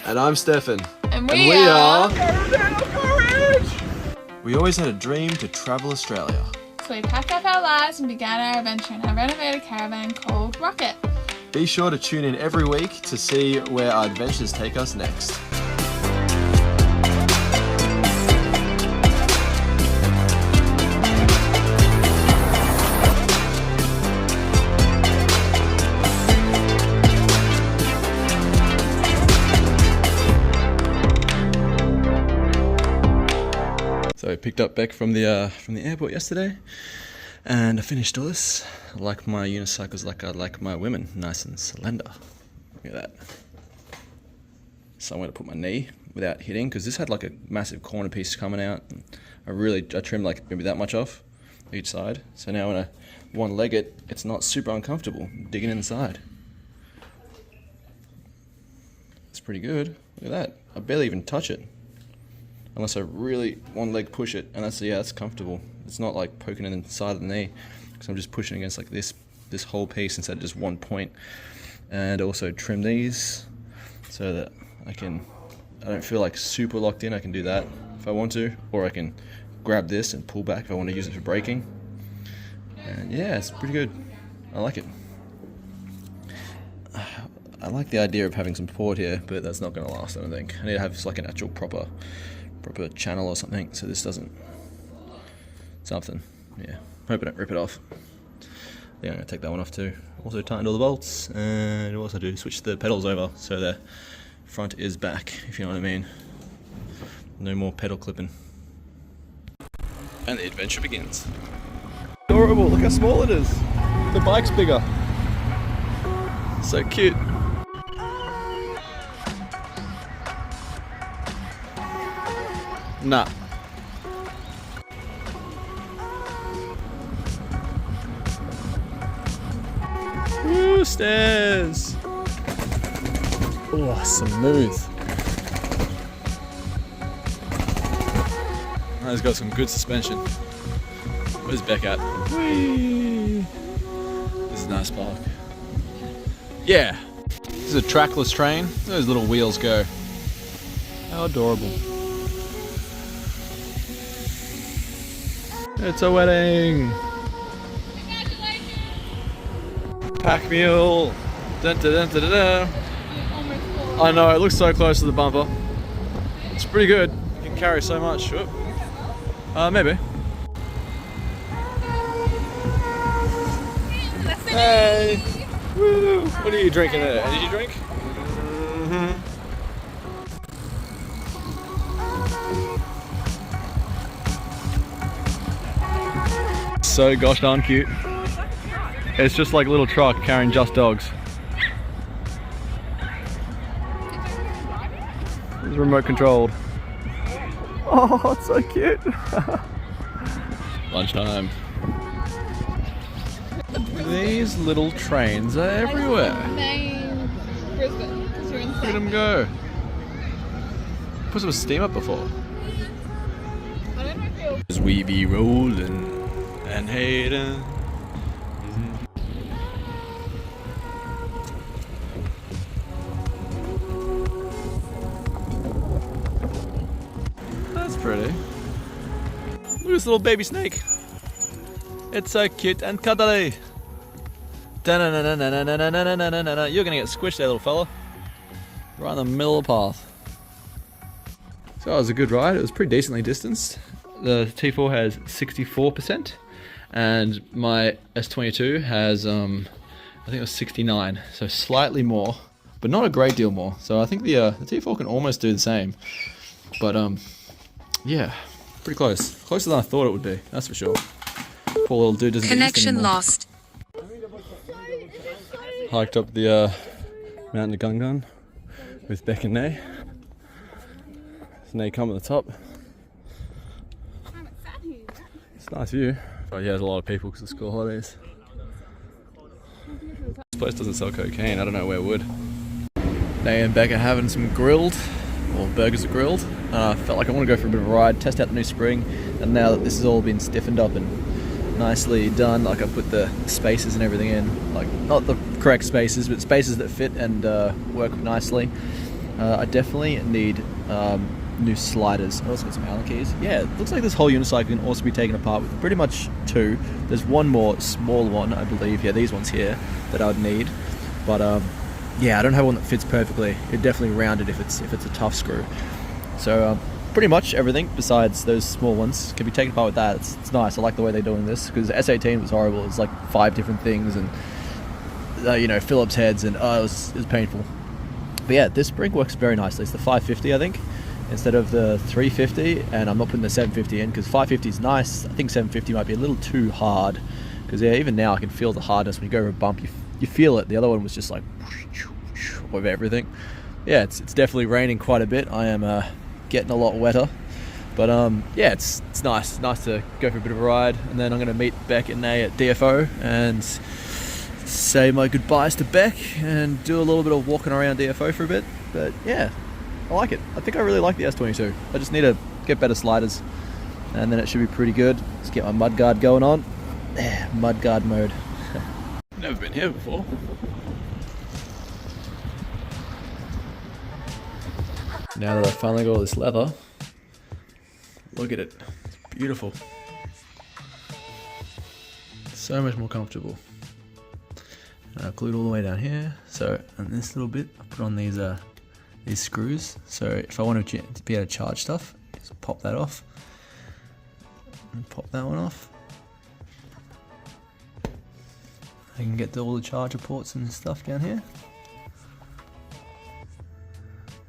And I'm Stefan. And we are... We always had a dream to travel Australia. So we packed up our lives and began our adventure in a renovated caravan called Rocket. Be sure to tune in every week to see where our adventures take us next. So I picked up Beck from the airport yesterday, and I finished all this. I like my unicycles like I like my women, nice and slender. Look at that. Somewhere to put my knee without hitting, because this had like a massive corner piece coming out. I trimmed like maybe that much off each side. So now when I one leg it, it's not super uncomfortable digging inside. It's pretty good. Look at that. I barely even touch it. Unless I really one leg push it, and that's comfortable. It's not like poking in the side of the knee, because I'm just pushing against like this whole piece instead of just one point. And also trim these so that I don't feel like super locked in. I can do that if I want to, or I can grab this and pull back if I want to use it for braking. And yeah, it's pretty good. I like it. I like the idea of having some support here, but that's not going to last, I don't think. I need to have like an actual proper channel or something, so this doesn't something. Yeah, hope I don't rip it off. Yeah, I'm gonna take that one off too. Also tightened all the bolts, and also do switch the pedals over so the front is back, if you know what I mean. No more pedal clipping. And the adventure begins. Adorable, look how small it is. The bike's bigger. So cute. Nah. Woo, stairs. Oh, smooth. Oh, it's got some good suspension. Where's Beck at? Whee! This is a nice park. Yeah. This is a trackless train. Those little wheels go. How adorable. It's a wedding! Pack mule! Dun, dun, dun, dun, dun, dun. I know, it looks so close to the bumper. It's pretty good. You can carry so much. Whoop. Maybe. Hey! Woo! What are you drinking there? Energy drink? Mm-hmm. So gosh darn cute. It's just like a little truck carrying just dogs. It's remote controlled. Oh, it's so cute. Lunchtime. These little trains are everywhere. Brisbane. Look at them go. Put some steam up before. I don't know if you'll... As we be rolling. And Hayden. That's pretty. Look at this little baby snake. It's so cute and cuddly. You're gonna get squished there, little fella. Right in the middle of the path. So it was a good ride. It was pretty decently distanced. The T4 has 64%. And my S22 has, I think it was 69, so slightly more, but not a great deal more. So I think the T4 can almost do the same, but yeah, pretty close. Closer than I thought it would be, that's for sure. Poor little dude doesn't Connection get lost. Hiked up the Mount Ngun Ngun with Beck and Nay. There's Nay come at the top. It's a nice view. But yeah, there's a lot of people because of school holidays. This place doesn't sell cocaine, I don't know where it would. Nay and Beck are having some grilled, or burgers are grilled. I felt like I want to go for a bit of a ride, test out the new spring, and now that this has all been stiffened up and nicely done, like I put the spaces and everything in, like not the correct spaces, but spaces that fit and work nicely. I definitely need new sliders. I also got some Allen keys. Yeah, it looks like this whole unicycle can also be taken apart with pretty much 2. There's one more small one, I believe. Yeah, these ones here that I would need. But yeah, I don't have one that fits perfectly. It'd definitely round it if it's a tough screw. So pretty much everything besides those small ones can be taken apart with that. It's nice. I like the way they're doing this, because S18 was horrible. It's like 5 different things and Phillips heads, and it was painful. But yeah, this spring works very nicely. It's the 550, I think, instead of the 350, and I'm not putting the 750 in because 550 is nice. I think 750 might be a little too hard, because yeah, even now I can feel the hardness when you go over a bump. You feel it. The other one was just like with everything. Yeah, it's definitely raining quite a bit. I am getting a lot wetter, but yeah, it's nice. It's nice to go for a bit of a ride, and then I'm going to meet Beck and Nay at DFO and say my goodbyes to Beck and do a little bit of walking around DFO for a bit. But yeah, I like it. I think I really like the S22. I just need to get better sliders, and then it should be pretty good. Let's get my mudguard going on. Yeah, mudguard mode. Never been here before. Now that I've finally got all this leather, look at it. It's beautiful. So much more comfortable. And I've glued all the way down here. So on this little bit, I put on these screws. So if I want to be able to charge stuff, just pop that off. And pop that one off. I can get all the charger ports and stuff down here.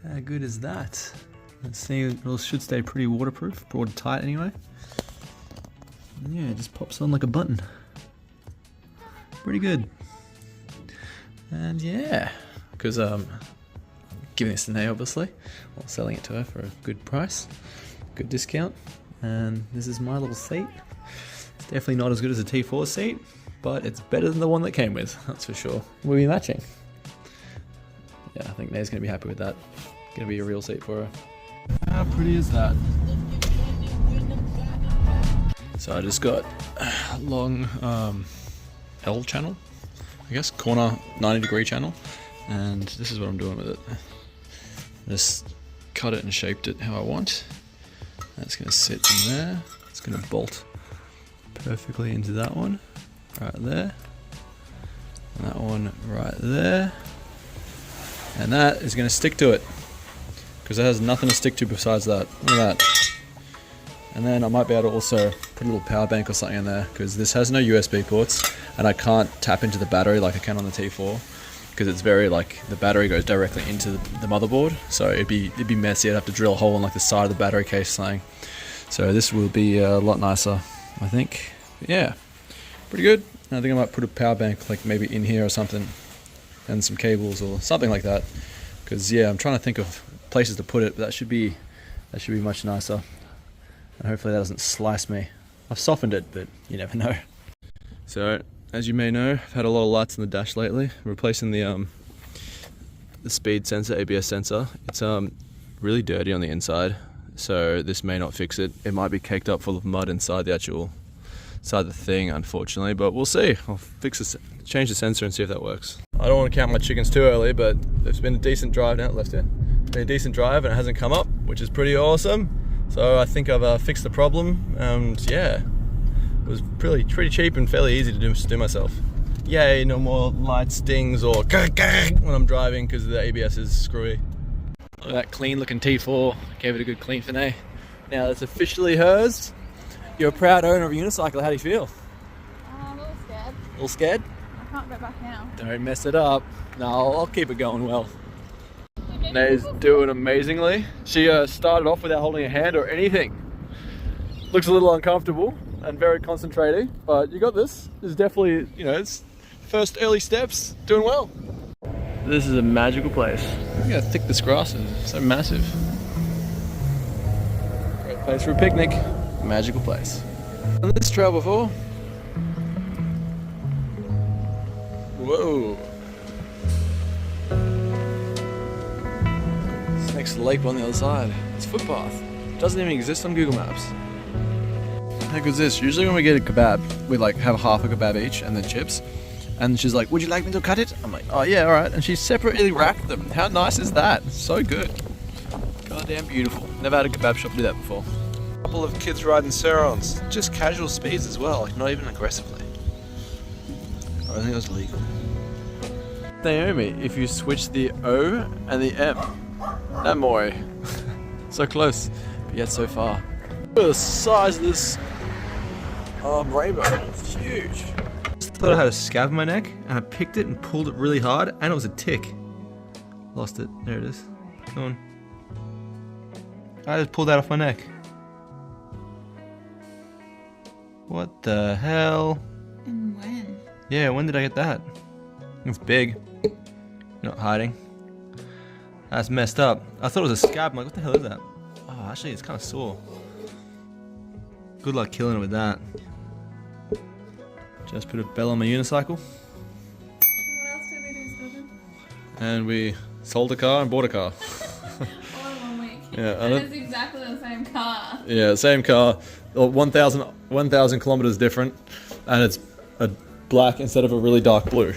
How good is that? Let's see, it should stay pretty waterproof, watertight anyway. And yeah, it just pops on like a button. Pretty good. And yeah, because I'm giving this to Nay obviously, while selling it to her for a good price, good discount. And this is my little seat. It's definitely not as good as a T4 seat, but it's better than the one that came with, that's for sure. We'll be matching. Yeah, I think Nay's going to be happy with that. Going to be a real seat for her. How pretty is that? So I just got a long L channel, I guess, corner 90-degree channel, and this is what I'm doing with it. I just cut it and shaped it how I want. That's going to sit in there. It's going to bolt perfectly into that one, right there, and that one right there, and that is going to stick to it, because it has nothing to stick to besides that. Look at that. And then I might be able to also put a little power bank or something in there, because this has no USB ports, and I can't tap into the battery like I can on the T4, because it's very like the battery goes directly into the motherboard, so it'd be messy. I'd have to drill a hole in like the side of the battery case or something. So this will be a lot nicer, I think. But yeah, pretty good. And I think I might put a power bank like maybe in here or something, and some cables or something like that, because yeah, I'm trying to think of places to put it, but that should be much nicer, and hopefully that doesn't slice me. I've softened it, but you never know. So as you may know, I've had a lot of lights in the dash lately. I'm replacing the speed sensor, ABS sensor. It's really dirty on the inside, so this may not fix it. It might be caked up full of mud inside the actual side of the thing, unfortunately, but we'll see. I'll fix this, change the sensor and see if that works. I don't want to count my chickens too early, but it's been a decent drive now. Left here. Been a decent drive and it hasn't come up, which is pretty awesome. So I think I've fixed the problem, and yeah, it was pretty cheap and fairly easy to do myself. Yay, no more light stings or when I'm driving because the ABS is screwy. Look at that clean looking T4. Gave it a good clean for Nay. Now that's officially hers. You're a proud owner of a unicycle. How do you feel? A little scared. A little scared? I can't go back now. Don't mess it up. No, I'll keep it going well. Nay's doing amazingly. She started off without holding a hand or anything. Looks a little uncomfortable and very concentrating, but you got this. This is definitely, it's first early steps. Doing well. This is a magical place. Look how thick this grass is. It's so massive. Great place for a picnic. Magical place. Done this trail before? Whoa. This next leap on the other side. It's a footpath. It doesn't even exist on Google Maps. How good is this? Usually when we get a kebab, we like have half a kebab each and then chips. And she's like, would you like me to cut it? I'm like, oh yeah, alright. And she separately wrapped them. How nice is that? So good. Goddamn beautiful. Never had a kebab shop do that before. A couple of kids riding sur-Rons. Just casual speeds as well, like not even aggressively. I don't think it was legal. Naomi, if you switch the O and the M. Naomi. So close, but yet so far. Look at the size of this rainbow. It's huge. Just thought I had a scab on my neck, and I picked it and pulled it really hard, and it was a tick. Lost it. There it is. Come on. I just pulled that off my neck. What the hell? And when? Yeah, when did I get that? It's big. Not hiding. That's messed up. I thought it was a scab. I'm like, what the hell is that? Oh, actually, it's kind of sore. Good luck killing it with that. Just put a bell on my unicycle. What else did we do, Stephen? And we sold a car and bought a car. All in 1 week. Yeah, and it's exactly the same car. Yeah, same car. 1,000 kilometers different. And it's a black instead of a really dark blue.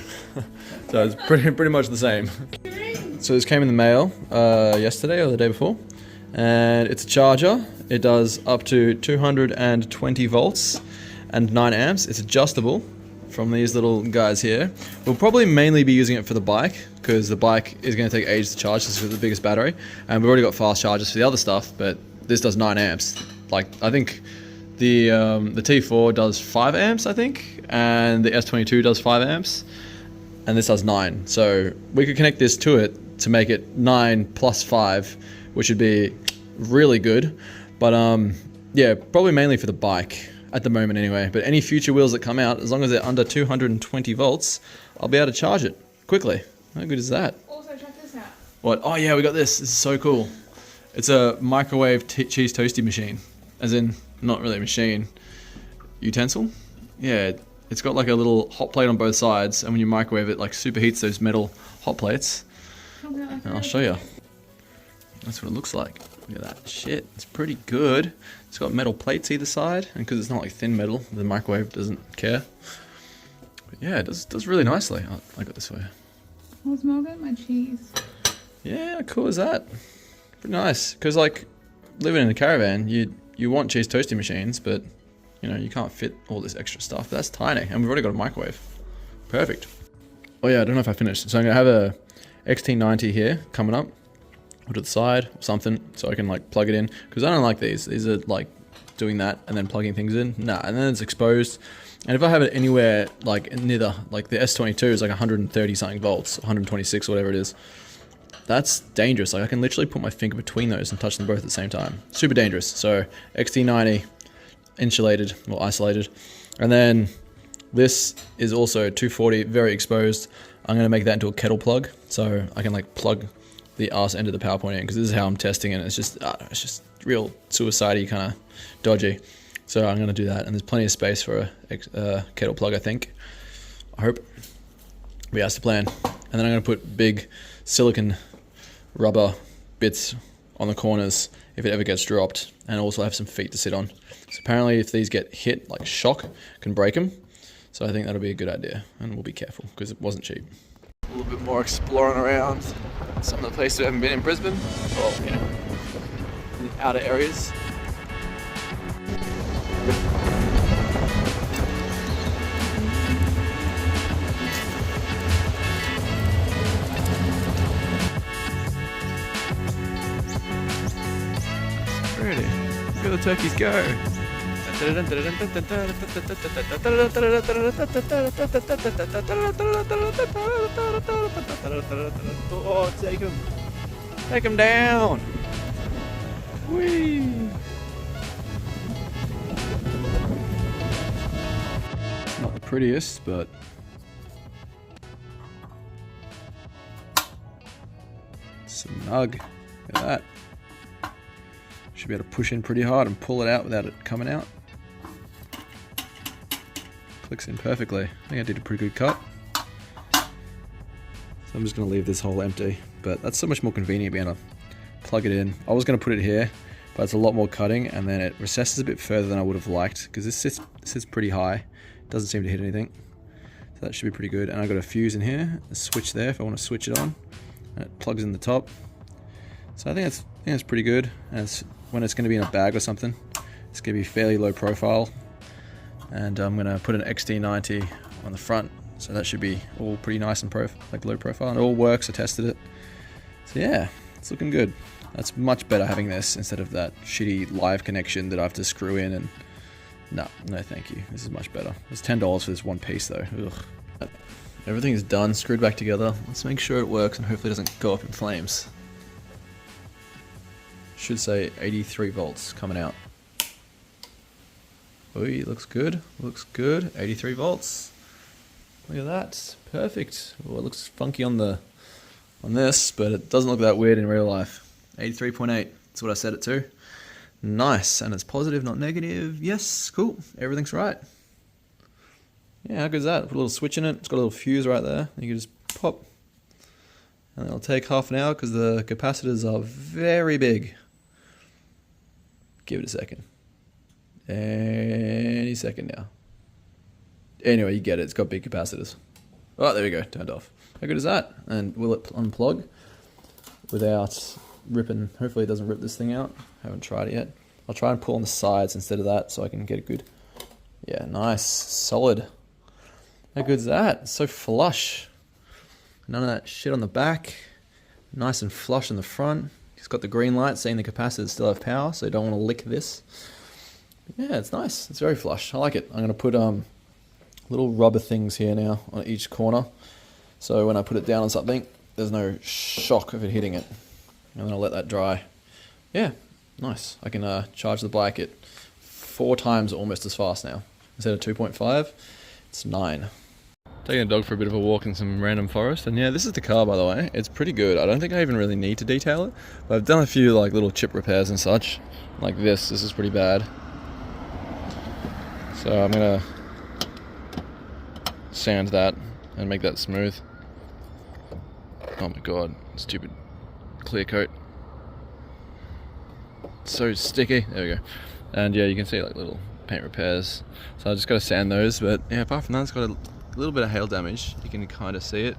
So it's pretty much the same. So this came in the mail yesterday or the day before, and it's a charger. It does up to 220 volts and 9 amps. It's adjustable from these little guys here. We'll probably mainly be using it for the bike because the bike is going to take ages to charge. This is the biggest battery, and we've already got fast chargers for the other stuff, but this does 9 amps. Like I think the T4 does 5 amps, I think, and the S22 does 5 amps. And this has 9, so we could connect this to it to make it 9 plus 5, which would be really good. But yeah, probably mainly for the bike at the moment anyway. But any future wheels that come out, as long as they're under 220 volts, I'll be able to charge it quickly. How good is that? Also, check this out. What? Oh yeah, we got this. This is so cool. It's a microwave cheese toasty machine, as in not really a machine, utensil. Yeah. It's got like a little hot plate on both sides, and when you microwave it, like superheats those metal hot plates. And I'll show you. That's what it looks like. Look at that shit. It's pretty good. It's got metal plates either side, and because it's not like thin metal, the microwave doesn't care. But yeah, it does really nicely. Oh, I got this for you. Oh, it's more good, my cheese. Yeah, how cool is that? Pretty nice. Because like living in a caravan, you want cheese toasting machines, but you know, you can't fit all this extra stuff. That's tiny, and we've already got a microwave. Perfect. Oh yeah, I don't know if I finished. So I'm gonna have a XT90 here coming up, or to the side, or something, so I can like plug it in. Because I don't like these. These are like doing that and then plugging things in. Nah, and then it's exposed. And if I have it anywhere like neither, like the S22 is like 130 something volts, 126 or whatever it is. That's dangerous. Like I can literally put my finger between those and touch them both at the same time. Super dangerous. So XT90. Insulated or isolated, and then this is also 240, very exposed. I'm going to make that into a kettle plug, so I can like plug the arse end of the power point in, because this is how I'm testing it. It's just real suicide-y, kind of dodgy. So I'm going to do that, and there's plenty of space for a kettle plug, I think. I hope. But yeah, that's the plan. And then I'm going to put big silicon rubber bits on the corners if it ever gets dropped, and also have some feet to sit on. So apparently if these get hit, like shock can break them. So I think that'll be a good idea, and we'll be careful because it wasn't cheap. A little bit more exploring around some of the places we haven't been in Brisbane. Well, you know, in the outer areas. Pretty. Look at the turkeys go. Oh, take him. Take him down. Whee. Not the prettiest, but snug. Look at that. Should be able to push in pretty hard and pull it out without it coming out. Clicks in perfectly. I think I did a pretty good cut. So I'm just going to leave this hole empty, but that's so much more convenient being able to plug it in. I was going to put it here, but it's a lot more cutting, and then it recesses a bit further than I would have liked, because this sits pretty high. It doesn't seem to hit anything. So So that should be pretty good. And I've got a fuse in here, a switch there if I want to switch it on. And it plugs in the top. So I think that's pretty good. As when it's going to be in a bag or something, it's going to be fairly low profile. And I'm going to put an XT90 on the front. So that should be all pretty nice and low profile. And it all works, I tested it. So yeah, it's looking good. That's much better having this instead of that shitty live connection that I have to screw in and... No thank you. This is much better. It's $10 for this one piece though. Ugh. Everything is done, screwed back together. Let's make sure it works and hopefully it doesn't go up in flames. Should say 83 volts coming out. Ooh, looks good. Looks good. 83 volts. Look at that. Perfect. Well, it looks funky on this, but it doesn't look that weird in real life. 83.8. That's what I set it to. Nice, and it's positive, not negative. Yes, cool. Everything's right. Yeah, how good is that? Put a little switch in it. It's got a little fuse right there. You can just pop. And it'll take half an hour because the capacitors are very big. Give it a second. Any second now. Anyway, you get it. It's got big capacitors. Oh, there we go. Turned off. How good is that? And will it unplug without ripping? Hopefully it doesn't rip this thing out. Haven't tried it yet. I'll try and pull on the sides instead of that so I can get it good. Yeah, nice. Solid. How good is that? It's so flush. None of that shit on the back. Nice and flush in the front. It's got the green light saying the capacitors still have power, so you don't want to lick this. Yeah, it's nice. It's very flush. I like it. I'm going to put little rubber things here now on each corner. So when I put it down on something, there's no shock of it hitting it. And then I'll let that dry. Yeah, nice. I can charge the bike at 4 times almost as fast now. Instead of 2.5, it's 9. Taking a dog for a bit of a walk in some random forest, and yeah, this is the car by the way. It's pretty good. I don't think I even really need to detail it, but I've done a few like little chip repairs and such. Like this is pretty bad. So I'm gonna sand that and make that smooth. Oh my god, stupid clear coat. So sticky. There we go. And yeah, you can see like little paint repairs. So I just got to sand those, but yeah, apart from that, it's got a little bit of hail damage. You can kind of see it.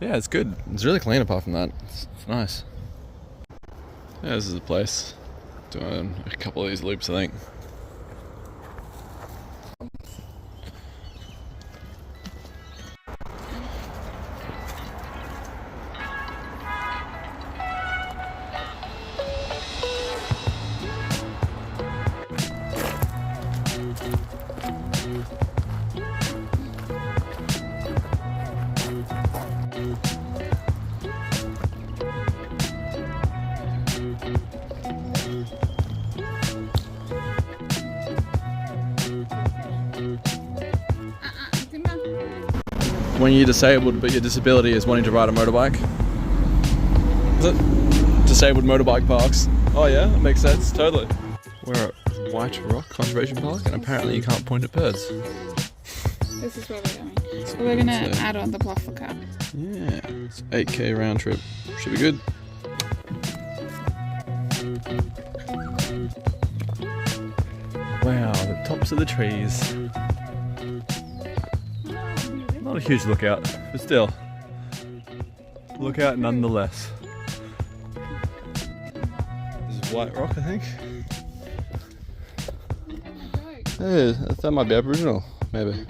Yeah, it's good. It's really clean apart from that. It's nice. Yeah, this is the place. Doing a couple of these loops, I think. When you're disabled but your disability is wanting to ride a motorbike. Is it? Disabled motorbike parks. Oh yeah, that makes sense, totally. We're at White Rock Conservation Park and apparently you can't point at birds. This is where we're going. So we're going to add on the bluff cap. Yeah, it's 8k round trip. Should be good. Wow, the tops of the trees. Not a huge lookout, but still. Lookout nonetheless. This is White Rock, I think. Yeah, that might be Aboriginal, maybe.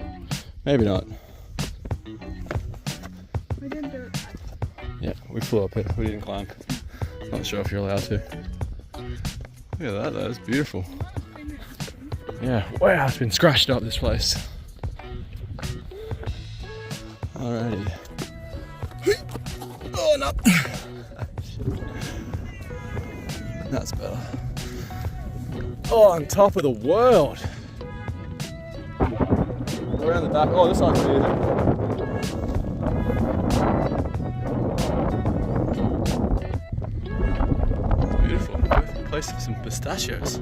Maybe not. We didn't do it. Yeah, we flew up here. We didn't climb. Not sure if you're allowed to. Look at that, though. It's beautiful. Yeah, wow, it's been scratched up, this place. Alrighty. Oh, no. That's better. Oh, on top of the world. Around the back. Oh, this side's amazing. It's beautiful. Perfect place for some pistachios.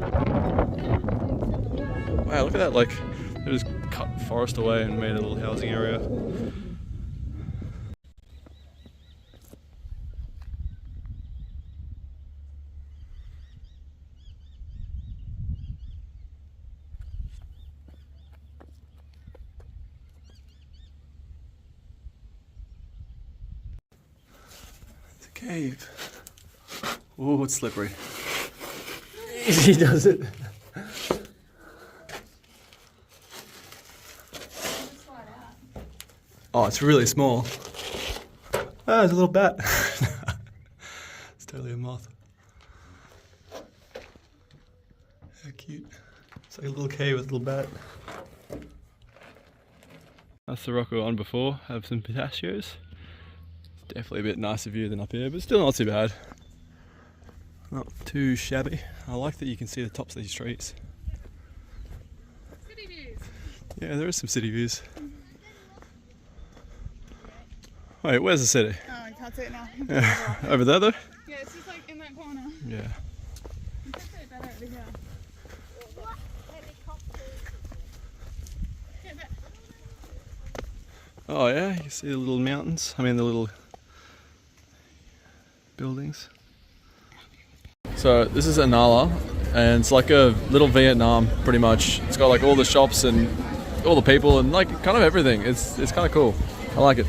Wow, look at that. Like, they just cut forest away and made a little housing area. Cave. Oh, it's slippery. Easy does it. Oh, it's really small. Ah, there's a little bat. It's totally a moth. How cute. It's like a little cave with a little bat. That's the rock we were on before. Have some pistachios. It's definitely a bit nicer view than up here, but still not too bad. Not too shabby. I like that you can see the tops of these trees. City views. Yeah, there is some city views. Wait, where's the city? Oh, you can't see it now. Yeah. Over there though? Yeah, it's just like in that corner. Yeah. You can see it better over here. Yeah, there. Oh yeah, you can see the little mountains. I mean the little buildings. So this is Inala, and it's like a little Vietnam pretty much. It's got like all the shops and all the people and like kind of everything. It's kind of cool. I like it.